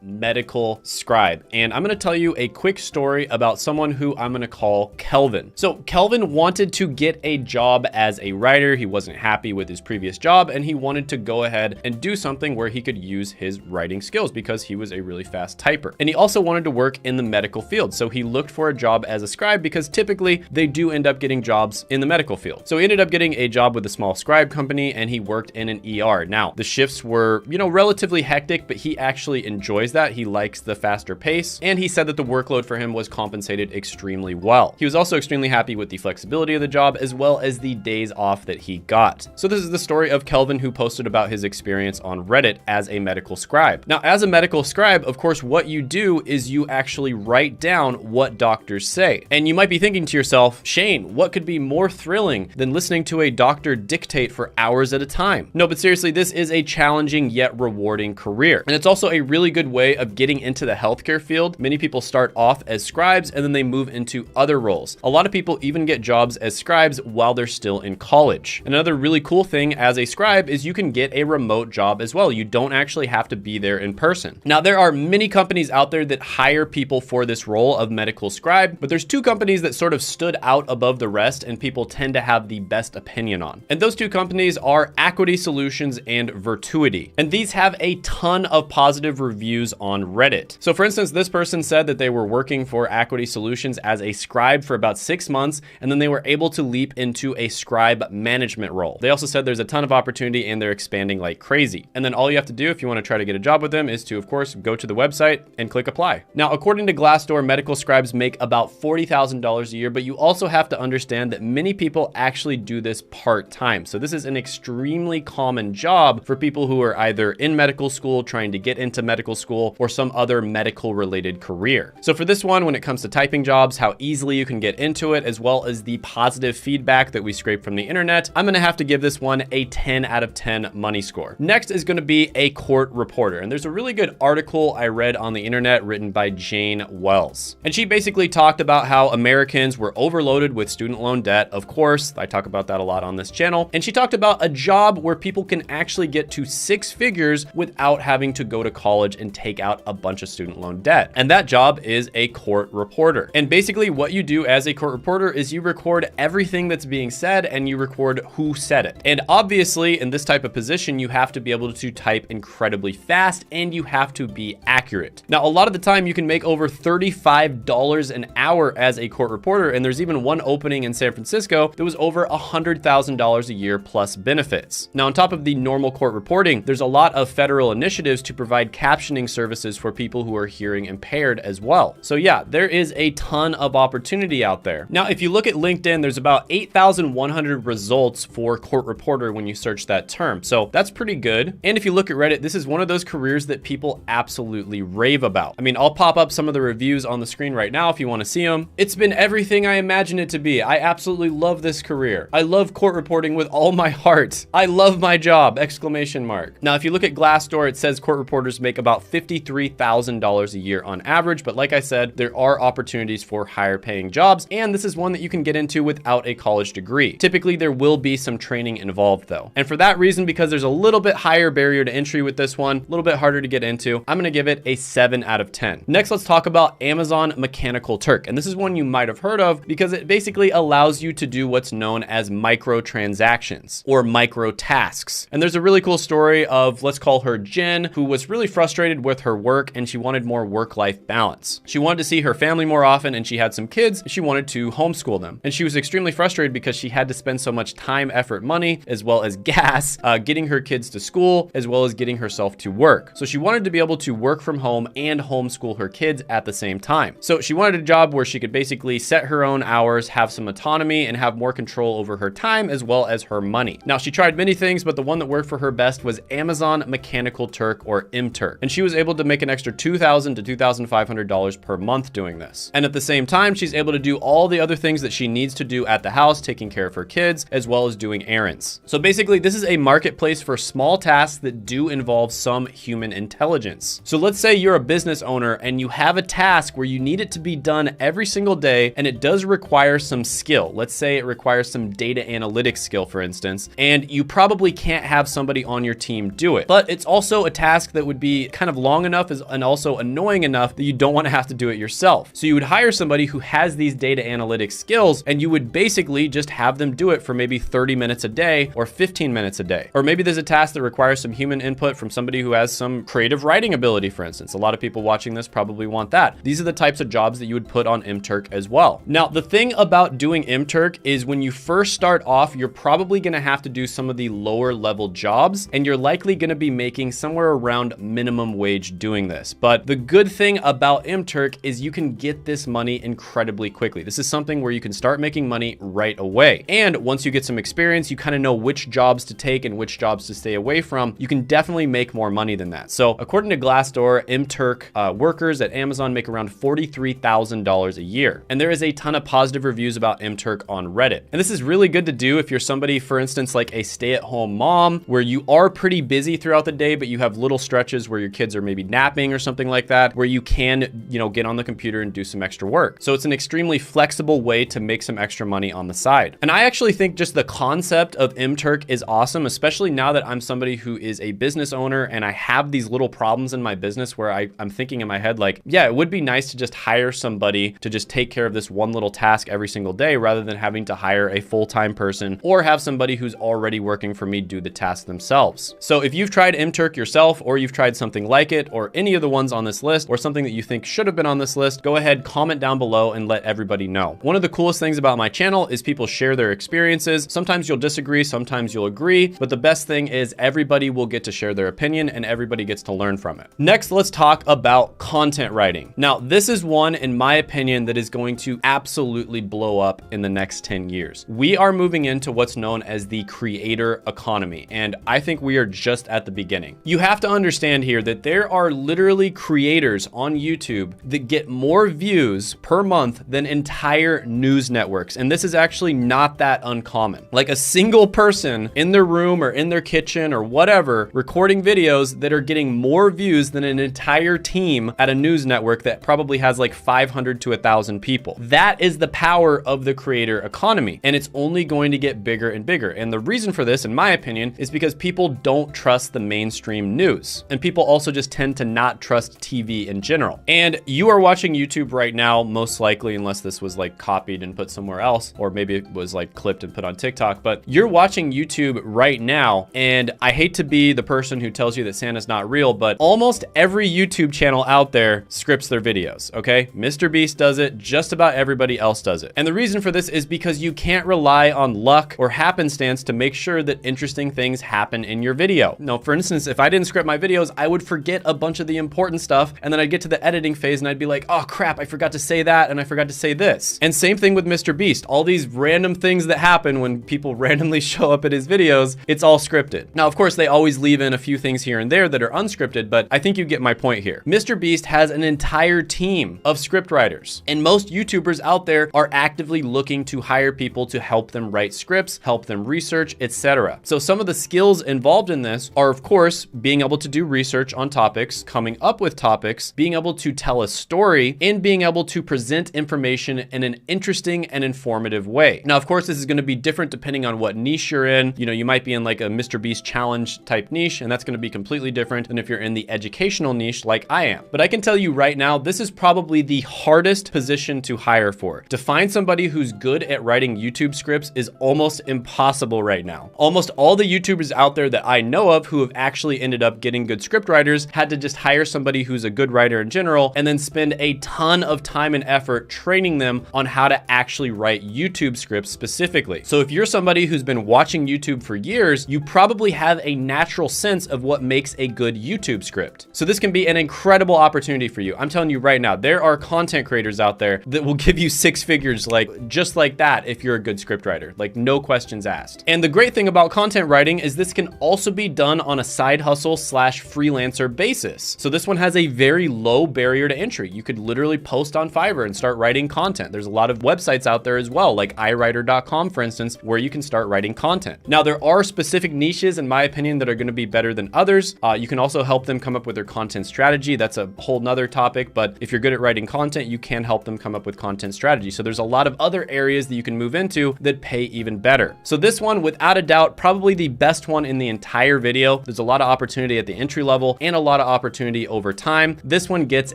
medical scribe. And I'm going to tell you a quick story about someone who I'm going to call Kelvin. So Kelvin wanted to get a job as a writer. He wasn't happy with his previous job and he wanted to go ahead and do something where he could use his writing skills because he was a really fast typer. And he also wanted to work in the medical field. So he looked for a job as a scribe because typically they do end up getting jobs in the medical field. So he ended up getting a job with a small scribe company and he worked in an ER. Now, the shifts were, relatively hectic, but he actually enjoys that. He likes the faster pace. And he said that the workload for him was compensated extremely well. He was also extremely happy with the flexibility of the job as well as the days off that he got. So this is the story of Kelvin, who posted about his experience on Reddit as a medical scribe. Now, as a medical scribe, of course, what you do is you actually write down what doctors say. And you might be thinking to yourself, Shane, what could be more thrilling than listening to a doctor dictate for hours at a time? No, but seriously, this is a challenging yet rewarding career. And it's also a really good way of getting into the healthcare field. Many people start off as scribes and then they move into other roles. A lot of people even get jobs as scribes while they're still in college. Another really cool thing as a scribe is you can get a remote job as well. You don't actually have to be there in person. Now, there are many companies out there that hire people for this role of medical scribe, but there's two companies that sort of stood out above the rest and people tend to have the best opinion on. And those two companies are Acuity Solutions and Virtuity. And these have a ton of positive reviews on Reddit. So for instance, this person said that they were working for Acuity Solutions as a scribe for about 6 months, and then they were able to leap into a scribe management role. They also said there's a ton of opportunity and they're expanding like crazy. And then all you have to do if you want to try to get a job with them is to, of course, go to the website and click apply. Now, according to Glassdoor, medical scribes make about $40,000 a year, but you also have to understand that many people actually do this part-time. So this is an extremely common job for people who are either in medical school, trying to get into medical school, or some other medical related career. So for this one, when it comes to typing jobs, how easily you can get into it, as well as the positive feedback that we scrape from the internet, I'm gonna have to give this one a 10 out of 10 money score. Next is gonna be a court reporter. And there's a really good article I read on the internet written by Jane Wells. And she basically talked about how Americans were overloaded with student loan debt. Of course, I talk about that a lot on this channel. And she talked about a job where people can actually get to 6 figures without having to go to college and take out a bunch of student loan debt. And that job is a court reporter. And basically what you do as a court reporter is you record everything that's being said and you record who said it. And obviously in this type of position, you have to be able to type incredibly fast and you have to be accurate. Now, a lot of the time you can make over $35 an hour as a court reporter. And there's even one opening in San Francisco that was over $100,000 a year plus benefits. Now, on top of the normal court reporting, there's a lot of federal initiatives to provide captioning services for people who are hearing impaired as well. So yeah, there is a ton of opportunity out there. Now, if you look at LinkedIn, there's about 8,100 results for court reporter when you search that term. So that's pretty good. And if you look at Reddit, this is one of those careers that people absolutely rave about. I mean, I'll pop up some of the reviews on the screen right now if you want to see them. It's been everything I imagined it to be. I absolutely love this career. I love court reporting with all my heart. I love my job, exclamation mark. Now, if you look at Glassdoor, it says court reporters make about $53,000 a year on average. But like I said, there are opportunities for higher paying jobs. And this is one that you can get into without a college degree. Typically, there will be some training involved though. And for that reason, because there's a little bit higher barrier to entry with this one, a little bit harder to get into, I'm gonna give it a 7 out of 10. Next, let's talk about Amazon Mechanical Turk. And this is one you might have heard of because it basically allows you to do what's known as microtransactions or micro tasks. And there's a really cool story of, let's call her Jen, who was really frustrated with her work and she wanted more work-life balance. She wanted to see her family more often and she had some kids. She wanted to homeschool them. And she was extremely frustrated because she had to spend so much time, effort, money, as well as gas, getting her kids to school, as well as getting herself to work. So she wanted to be able to work from home and homeschool her kids at the same time. So she wanted a job where she could basically set her own hours, have some autonomy, and have more control over her time as well as her money. Now, she tried many things, but the one that worked for her best was Amazon Mechanical Turk or MTurk. And she was able to make an extra $2,000 to $2,500 per month doing this. And at the same time, she's able to do all the other things that she needs to do at the house, taking care of her kids, as well as doing errands. So basically, this is a marketplace for small tasks that do involve some human intelligence. So let's say you're a business owner and you have a task where you need it to be done every single day, and it does require some skill. Let's say it requires some data analytics skill, for instance, and you probably can't have somebody on your team do it. But it's also a task that would be kind of long enough and also annoying enough that you don't want to have to do it yourself. So you would hire somebody who has these data analytics skills, and you would basically just have them do it for maybe 30 minutes a day or 15 minutes a day. Or maybe there's a task that requires some human input from somebody who has some creative writing ability, for instance. A lot of people watching this probably want that. These are the types of jobs that you would put on MTurk as well. Now, the thing about doing MTurk is when you first start off, you're probably going to have to do some of the lower level jobs, and you're likely going to be making somewhere around minimum wage doing this. But the good thing about MTurk is you can get this money incredibly quickly. This is something where you can start making money right away. And once you get some experience, you kind of know which jobs to take and which jobs to stay away from. You can definitely make more money than that. So according to Glassdoor, MTurk workers at Amazon make around $43,000 a year. And there is a ton of positive reviews about MTurk on Reddit. And this is really good to do if you're somebody, for instance, like a stay-at-home mom, where you are pretty busy throughout the day, but you have little stretches where your kids are maybe napping or something like that, where you can, get on the computer and do some extra work. So it's an extremely flexible way to make some extra money on the side. And I actually think just the concept of MTurk is awesome, especially now that I'm somebody who is a business owner and I have these little problems in my business where I'm thinking in my head, like, yeah, it would be nice to just hire somebody to just take care of this one little task every single day rather than having to hire a full-time person or have somebody who's already working for me do the task themselves. So if you've tried MTurk yourself, or you've tried something like it, or any of the ones on this list, or something that you think should have been on this list, go ahead, comment down below and let everybody know. One of the coolest things about my channel is people share their experiences. Sometimes you'll disagree, sometimes you'll agree, but the best thing is everybody will get to share their opinion and everybody gets to learn from it. Next, let's talk about content writing. Now, this is one, in my opinion, that is going to absolutely blow up in the next 10 years. We are moving into what's known as the creator economy, and I think we are just at the beginning. You have to understand here that there are literally creators on YouTube that get more views per month than entire news networks, and this is actually not that uncommon. Like a single person in their room or in their kitchen or whatever recording videos that are getting more views than an entire team at a news network that probably has like 500 to 1,000 people. That is the power of the creator economy, and it's only going to get bigger and bigger. And the reason for this, in my opinion, is because people don't trust the mainstream news, and people also just tend to not trust TV in general. And you are watching YouTube right now, most likely, unless this was like copied and put somewhere else, or maybe it was like clipped and put on TikTok, but you're watching YouTube right now. And I hate to be the person who tells you that Santa's not real, but almost every YouTube channel out there scripts their videos, okay? Mr. Beast does it, just about everybody else does it. And the reason for this is because you can't rely on luck or happenstance to make sure that interesting things happen in your video. Now, for instance, if I didn't script my videos, I would forget a bunch of the important stuff, and then I'd get to the editing phase and I'd be like, oh crap, I forgot to say that and I forgot to say this. And same thing with Mr. Beast. All these random things that happen when people randomly show up at his videos, it's all scripted. Now, of course, they always leave in a few things here and there that are unscripted, but I think you get my point here. Mr. Beast has an entire team of script writers, and most YouTubers out there are actively looking to hire people to help them write scripts, help them research, etc. So some of the skills involved in this are, of course, being able to do research on topics, coming up with topics, being able to tell a story, and being able to present information in an interesting and informative way. Now, of course, this is going to be different depending on what niche you're in. You might be in like a Mr. Beast challenge type niche, and that's going to be completely different than if you're in the educational niche like I am. But I can tell you right now, this is probably the hardest position to hire for. To find somebody who's good at writing YouTube scripts is almost impossible right now. Almost all the YouTubers out there that I know of who have actually ended up getting good script writers had to just hire somebody who's a good writer in general and then spend a ton of time and effort training them on how to actually write YouTube scripts specifically. So if you're somebody who's been watching YouTube for years, you probably have a natural sense of what makes a good YouTube script. So this can be an incredible opportunity for you. I'm telling you right now, there are content creators out there that will give you 6 figures just like that if you're a good script writer, like no questions asked. And the great thing about content writing is this can also be done on a side hustle / freelancer basis. So this one has a very low barrier to entry. You could literally post on Fiverr and start writing content. There's a lot of websites out there as well, like iWriter.com, for instance, where you can start writing content. Now, there are specific niches, in my opinion, that are going to be better than others. You can also help them come up with their content strategy. That's a whole nother topic, but if you're good at writing content, you can help them come up with content strategy. So there's a lot of other areas that you can move into that pay even better. So this one, without a doubt, probably the best one in the entire video. There's a lot of opportunity at the entry level and a lot lot of opportunity over time. This one gets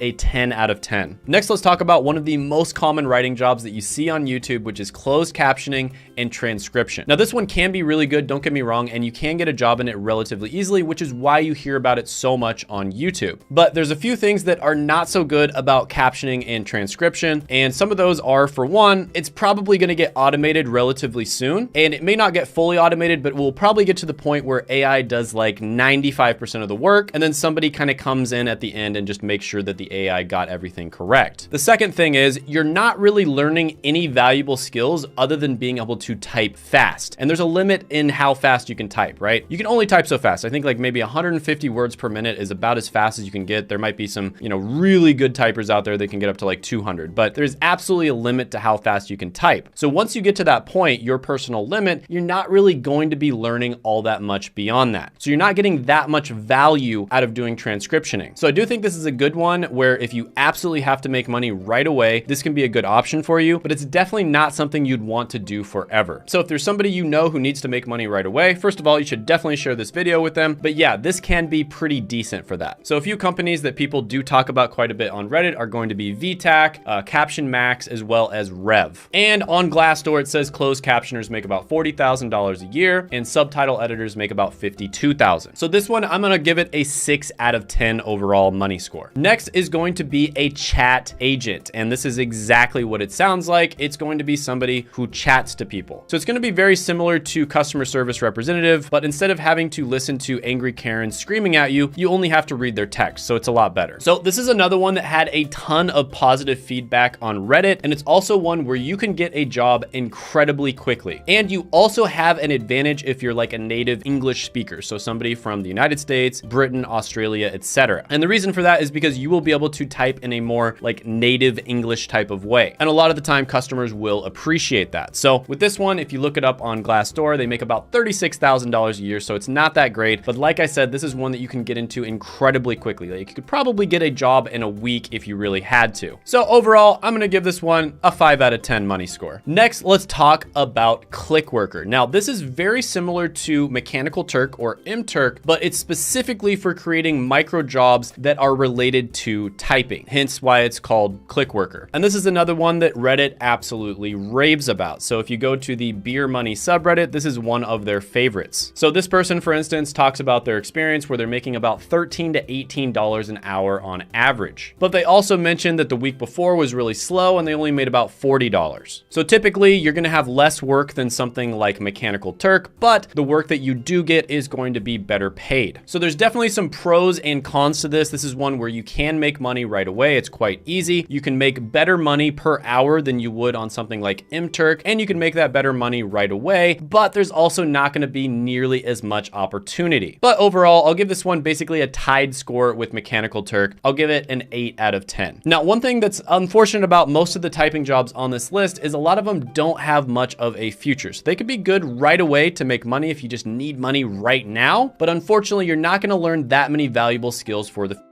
a 10 out of 10. Next, let's talk about one of the most common writing jobs that you see on YouTube, which is closed captioning and transcription. Now, this one can be really good, don't get me wrong, and you can get a job in it relatively easily, which is why you hear about it so much on YouTube. But there's a few things that are not so good about captioning and transcription, and some of those are, for one, it's probably going to get automated relatively soon, and it may not get fully automated, but we'll probably get to the point where AI does like 95% of the work, and then somebody kind of comes in at the end and just makes sure that the AI got everything correct. The second thing is you're not really learning any valuable skills other than being able to type fast. And there's a limit in how fast you can type, right? You can only type so fast. I think like maybe 150 words per minute is about as fast as you can get. There might be some, really good typers out there that can get up to like 200, but there's absolutely a limit to how fast you can type. So once you get to that point, your personal limit, you're not really going to be learning all that much beyond that. So you're not getting that much value out of doing transcriptioning. So I do think this is a good one where if you absolutely have to make money right away, this can be a good option for you, but it's definitely not something you'd want to do forever. So if there's somebody you know who needs to make money right away, first of all, you should definitely share this video with them. But yeah, this can be pretty decent for that. So a few companies that people do talk about quite a bit on Reddit are going to be VTAC, Caption Max, as well as Rev. And on Glassdoor, it says closed captioners make about $40,000 a year and subtitle editors make about $52,000. So this one, I'm gonna give it a 6 out of 10 overall money score. Next is going to be a chat agent. And this is exactly what it sounds like. It's going to be somebody who chats to people. So it's going to be very similar to customer service representative, but instead of having to listen to angry Karens screaming at you, you only have to read their text. So it's a lot better. So this is another one that had a ton of positive feedback on Reddit. And it's also one where you can get a job incredibly quickly. And you also have an advantage if you're like a native English speaker. So somebody from the United States, Britain, Australia, etc. And the reason for that is because you will be able to type in a more like native English type of way. And a lot of the time customers will appreciate that. So with this one, if you look it up on Glassdoor, they make about $36,000 a year. So it's not that great. But like I said, this is one that you can get into incredibly quickly. Like you could probably get a job in a week if you really had to. So overall, I'm going to give this one a 5 out of 10 money score. Next, let's talk about Clickworker. Now, this is very similar to Mechanical Turk or MTurk, but it's specifically for creating micro jobs that are related to typing, hence why it's called Clickworker. And this is another one that Reddit absolutely raves about. So if you go to the Beer Money subreddit, this is one of their favorites. So this person, for instance, talks about their experience where they're making about $13 to $18 an hour on average. But they also mentioned that the week before was really slow and they only made about $40. So typically you're going to have less work than something like Mechanical Turk, but the work that you do get is going to be better paid. So there's definitely some pros and cons to this. This is one where you can make money right away. It's quite easy. You can make better money per hour than you would on something like MTurk, and you can make that better money right away, but there's also not going to be nearly as much opportunity. But overall, I'll give this one basically a tied score with Mechanical Turk. I'll give it an 8 out of 10. Now, one thing that's unfortunate about most of the typing jobs on this list is a lot of them don't have much of a future. So they could be good right away to make money if you just need money right now, but unfortunately, you're not going to learn that many valuable skills for the